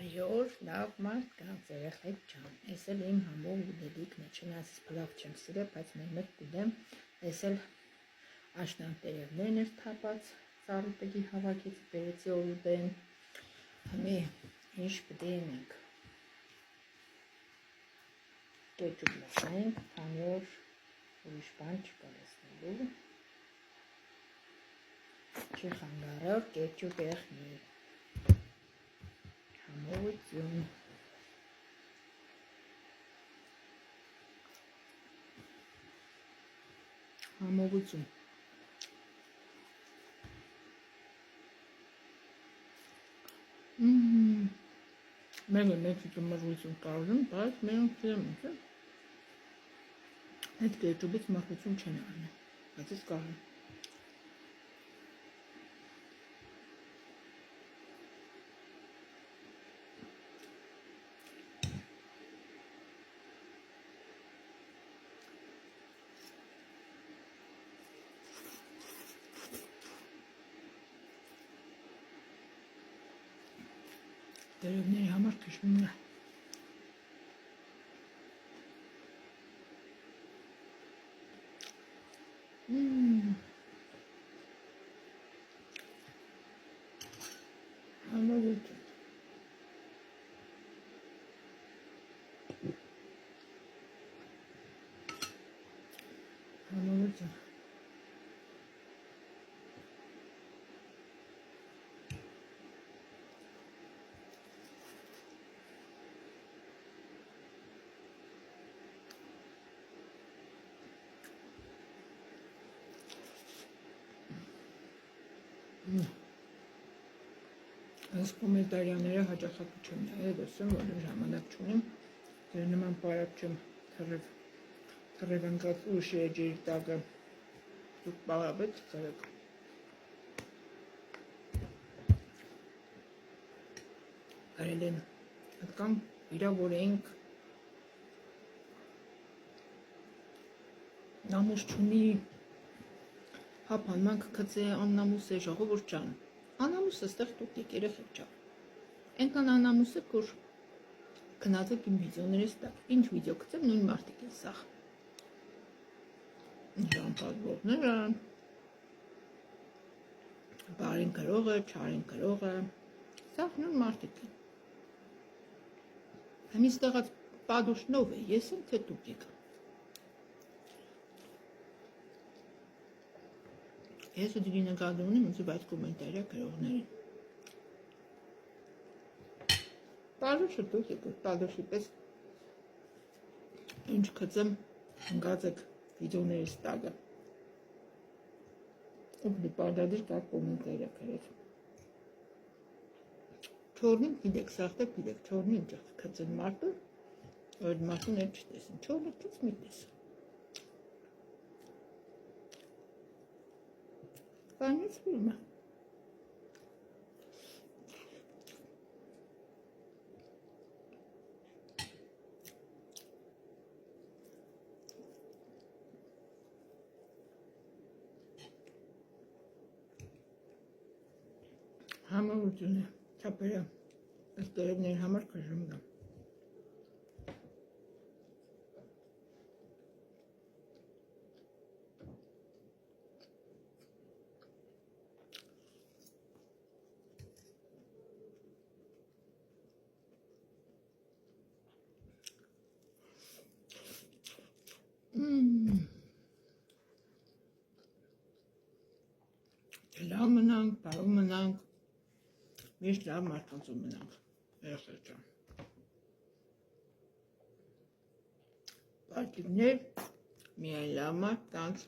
Այոր, լավ մարդկանց երեխեք ջան, ես էլ իմ համով ուդելիքն է, չնայած բլավ չեմ սիրել, բայց մեր կուդեմ, ես էլ աշնան տերևներն էր թափած, ծառուտեգի հավաքից բերեցի որ ուդեն, համի ինչ պտինենք, կեչուպ լսենք, քանի որ ուրիշ բան չկար ասնելու, չի խանգարոր կեչուպ եղնի. Համովություն. Համովություն. Մենք մեծ մրգություն կարում, բայց մենք չեմ ուզում. այդ կեչուպից մրգություն չեն առնում, բայց ես կարում. Տերևների համար քշվում է. Համովություն. Համովություն. Այս կոմենտարիաները հաճախակի չեմ նայել, ասեմ, որ ժամանակ չունեմ, դեր նման պարապ չեմ թռև ընկած ուրիշի էջերի տակը դուք պարապ ծրեք. կարել են կամ վիրավորենք նամուս չունի հապանման կկծե աննամուս է ժողովուրդ ջան. անամուսը ստեղ տուտիկ երեխեք ջան. Ենքան անամուսը որ քնածեք իմ վիդեոներից տակ. ինչ վիդեո կծեմ նույն մարդիկ են սաղ. Ջան պատվողները, բարին կրողը, չարին կրողը, սաղ նույն մարդիկ են. Հեմի ստեղած պատուշնով է, ես եմ թե տուտիկ. ես ու դիգի նկատում ունեմ ուզիվ այդ կոմենտարիա գրողներին. Տալուշը տուտիկ է, տալուշի պես ինչ կծեմ ընգած եք վիդեոներից տակը. ուպդի պարդադիր կար կոմենտարիա գրեց. չորնին գիտեք, սաղտեք գիտեք, չորնի ինչ կծեն մարդը, որ մարդուն էլ չտեսին, չորնի կից մի տեսը. Կանից վիրում է. Համովություն է, չապերա, այս տերևների համար կժում գամ. Լավ մնանք, բարով մնանք, միշտ լավ մարդկանցով մնանք, երեխեք ջան. Պարտիվներ, միայն լավ մարդկանց